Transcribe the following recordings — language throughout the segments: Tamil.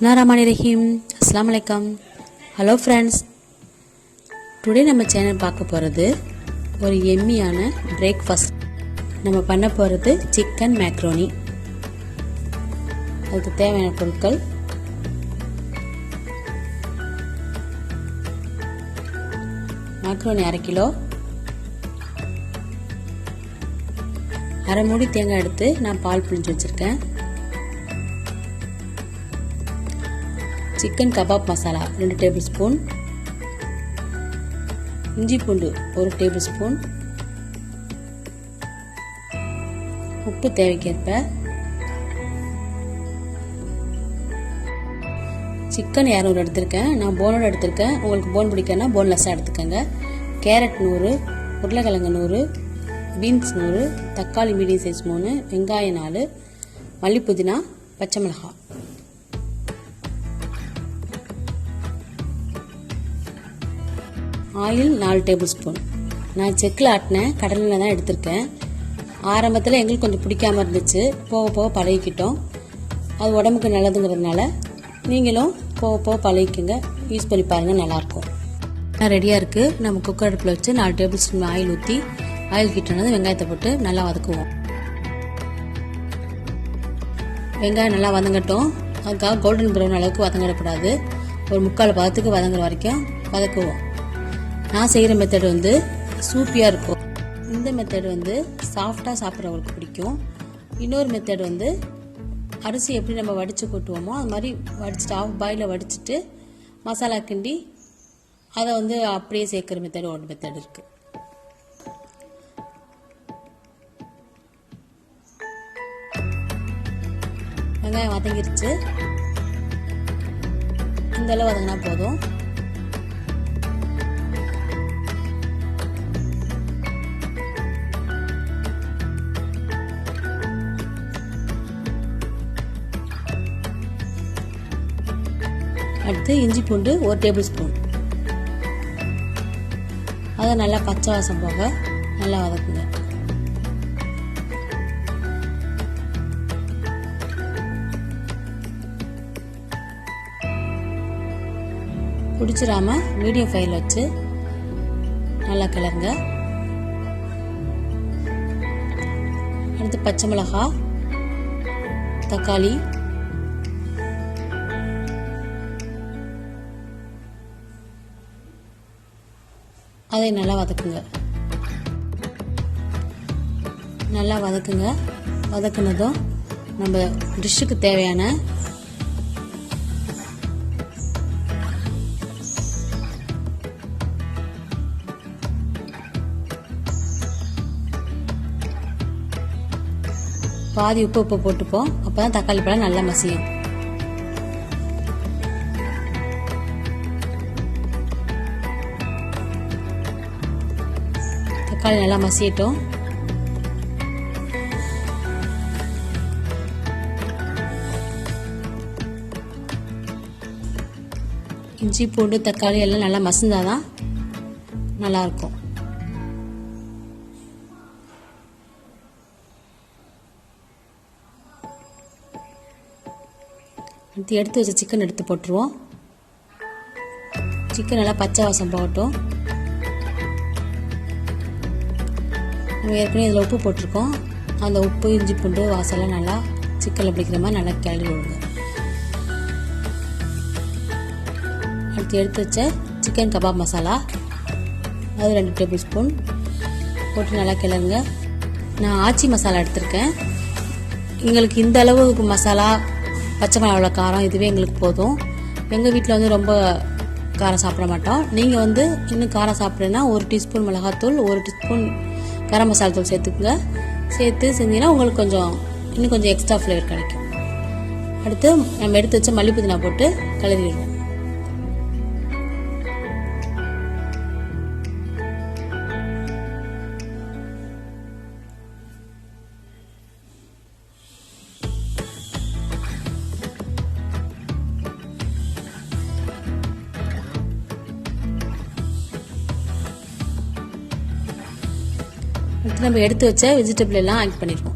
Bismillahirrahmanirrahim. Assalamu alaikum. Hello friends. Today நம்ம சேனல் பார்க்க போறது ஒரு எம்மியான பிரேக்ஃபாஸ்ட். நம்ம பண்ண போறது சிக்கன் மேக்ரோனி. அதுக்கு தேவையான பொருட்கள் மேக்ரோனி 1/2 கிலோ, அரை மூடி தேங்காய் எடுத்து நான் பால் பிழிஞ்சு வச்சிருக்கேன். Chicken kebab masala 2 table spoon, இஞ்சி பூண்டு 1 டேபிள் ஸ்பூன், உப்பு தேவைக்கேற்ப, சிக்கன் 200 எடுத்திருக்கேன். நான் போனோட எடுத்திருக்கேன். உங்களுக்கு போன் பிடிக்கனா போன்லெஸ்ஸாக எடுத்துக்கோங்க. கேரட் 100, உருளைக்கிழங்கு 100, பீன்ஸ் 100, தக்காளி மீடியம் சைஸ் 3, வெங்காயம் 4, மல்லி புதினா, பச்சை மிளகாய். Oil 4 table spoon. நான் செக்கில் ஆட்டினேன், கடலில் தான் எடுத்திருக்கேன். ஆரம்பத்தில் எங்களுக்கு கொஞ்சம் பிடிக்காமல் இருந்துச்சு, போக போக பழகிக்கிட்டோம். அது உடம்புக்கு நல்லதுங்கிறதுனால நீங்களும் போக போக பழகிக்குங்க, யூஸ் பண்ணி பாருங்கள், நல்லாயிருக்கும். ரெடியாக இருக்குது. நம்ம குக்கர் அடுப்பில் வச்சு 4 டேபிள் ஸ்பூன் ஆயில் ஊற்றி, ஆயில் கிட்டனது வெங்காயத்தை போட்டு நல்லா வதக்குவோம். வெங்காயம் நல்லா வதங்கட்டும். அதுக்காக கோல்டன் ப்ரௌன் அளவுக்கு வதங்கிடக்கூடாது. ஒரு 3/4 பதத்துக்கு வதங்குற வரைக்கும் வதக்குவோம். நான் செய்கிற மெத்தட் வந்து சூப்பியாக இருக்கும். இந்த மெத்தட் வந்து சாஃப்டாக சாப்பிட்றவங்களுக்கு பிடிக்கும். இன்னொரு மெத்தட் வந்து அரிசி எப்படி நம்ம வடித்து கொட்டுவோமோ அது மாதிரி வடிச்சிட்டு ஆஃப் பாயில் வடிச்சிட்டு மசாலா கிண்டி அதை வந்து அப்படியே சேர்க்குற மெத்தட் ஒரு மெத்தட் இருக்குது. வெங்காயம் வதங்கிருச்சு. இந்த அளவு வதங்கினா போதும். அடுத்து இஞ்சி பூண்டு 1 டேபிள் ஸ்பூன். அதை நல்லா பச்சை வாசம் போக நல்லா வதக்குங்க. பிடிச்சிடாம மீடியம் ஃப்ளேம்ல வச்சு நல்லா கிளறுங்க. அடுத்து பச்சை மிளகாய், தக்காளி, அதை நல்லா வதக்குங்க. நல்லா வதக்குங்க. வதக்குனதும் நம்ம டிஷ்ஷுக்கு தேவையான பாதி உப்பு போட்டுப்போம். அப்பதான் தக்காளி பழம் நல்லா மசியும். தக்காளி நல்லா மசியட்டும். இஞ்சி பூண்டு தக்காளி எல்லாம் நல்லா மசிந்தாதான் நல்லா இருக்கும். எடுத்து வச்ச சிக்கன் எடுத்து போட்டுருவோம். சிக்கன் நல்லா பச்சை வாசம் போகட்டும். நம்ம ஏற்கனவே இதில் உப்பு போட்டிருக்கோம். அந்த உப்பு இஞ்சி பூண்டு வாசலாம் நல்லா சிக்கனில் பிடிக்கிற மாதிரி நல்லா கிளறி விடுங்க. அடுத்து எடுத்து வச்ச சிக்கன் கபாப் மசாலா அது 2 டேபிள் ஸ்பூன் போட்டு நல்லா கிளறுங்க. நான் ஆச்சி மசாலா எடுத்திருக்கேன். எங்களுக்கு இந்த அளவுக்கு மசாலா, பச்சை மிளகாவோட காரம் இதுவே எங்களுக்கு போதும். எங்கள் வீட்டில் வந்து ரொம்ப காரம் சாப்பிட மாட்டோம். நீங்கள் வந்து இன்னும் காரம் சாப்பிட்றேன்னா 1 டீஸ்பூன் மிளகாத்தூள், 1 டீஸ்பூன் கரம் மசாலா தூள் சேர்த்துக்குங்க. சேர்த்து செஞ்சீங்கன்னா உங்களுக்கு இன்னும் கொஞ்சம் எக்ஸ்ட்ரா ஃப்ளேவர் கிடைக்கும். அடுத்து நம்ம எடுத்து வச்ச மல்லி புதினா போட்டு கலரிடுவோம். நம்ம எடுத்து வச்ச வெஜிடபிள் எல்லாம் ஆட் பண்ணிடுவோம்.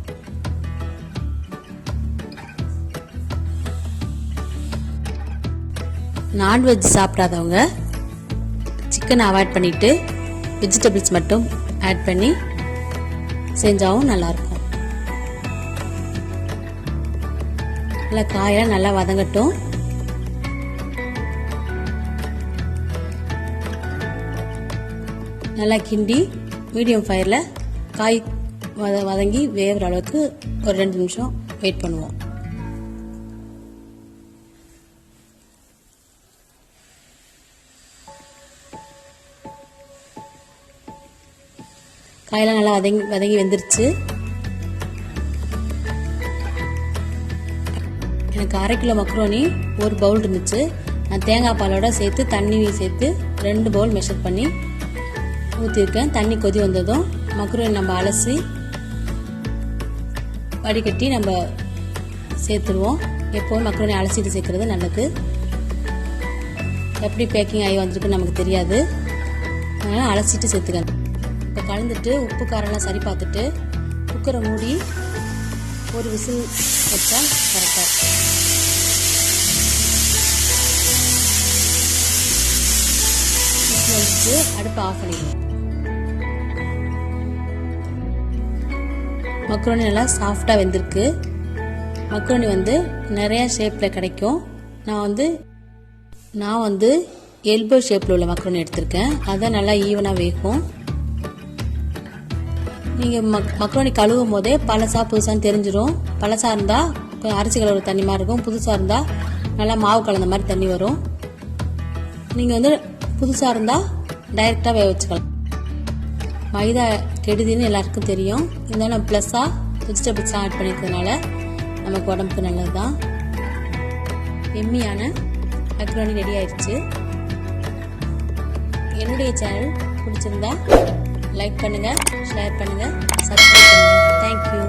நான்வெஜ் சாப்பிடாதவங்க சிக்கன் அவாய்ட் பண்ணிவிட்டு வெஜிடபிள்ஸ் மட்டும் ஆட் பண்ணி செஞ்சாவும் நல்லாயிருக்கும். நல்லா காயெல்லாம் நல்லா வதங்கட்டும். நல்லா கிண்டி மீடியம் ஃபயரில் காய் வதங்கி வேகிற அளவுக்கு ஒரு 2 நிமிஷம் வெயிட் பண்ணுவோம். காயெல்லாம் நல்லா வதங்கி வெந்துருச்சு. எனக்கு 1/2 கிலோ மக்ரோனி ஒரு பவுல் இருந்துச்சு. நான் தேங்காய் பாலோட சேர்த்து தண்ணி சேர்த்து 2 பவுல் மெஷர் பண்ணி ஊற்றிருக்கேன். தண்ணி கொதி வந்ததும் மக்ரோனி நம்ம அலசி வடிகட்டி நம்ம சேர்த்துருவோம். எப்போவும் மக்ரோனி அலசிட்டு சேர்க்கறது நல்லது. எப்படி பேக்கிங் ஆகி வந்திருக்குன்னு நமக்கு தெரியாது, அதனால் அலசிட்டு சேர்த்துக்கணும். இப்போ கலந்துட்டு உப்பு காரெல்லாம் சரி பார்த்துட்டு குக்கரை மூடி ஒரு விசில் வச்சா கரெக்டாக இருக்கும். விசில் வச்சுட்டு அடுப்பை ஆஃப் பண்ணிடுவோம். மக்ரோனி நல்லா சாஃப்டாக வெந்திருக்கு. மக்ரோனி நிறைய ஷேப்பில் கிடைக்கும். நான் எல்போ ஷேப்பில் உள்ள மக்ரோனி எடுத்திருக்கேன். அதான் நல்லா ஈவனாக வேகும். நீங்கள் மக்ரோனி கழுவும் போதே பழசா புதுசான்னு தெரிஞ்சிடும். பழசா இருந்தால் அரிசி கலர் தண்ணி மாதிரி இருக்கும். புதுசாக இருந்தால் நல்லா மாவு கலந்த மாதிரி தண்ணி வரும். நீங்கள் புதுசாக இருந்தால் டைரெக்டாக வேக வச்சுக்கலாம். மைதா கெடுதின்னு எல்லாருக்கும் தெரியும். இருந்தாலும் நம்ம ப்ளஸ்ஸாக வெஜிடபிள்ஸ்லாம் ஆட் பண்ணிக்கிறதுனால நமக்கு உடம்புக்கு நல்லது தான். எம்மியான மக்ரோனி ரெடி ஆயிடுச்சு. என்னுடைய சேனல் பிடிச்சிருந்தா லைக் பண்ணுங்கள், ஷேர் பண்ணுங்கள், சப்ஸ்கிரைப் பண்ணுங்கள். தேங்க்யூ.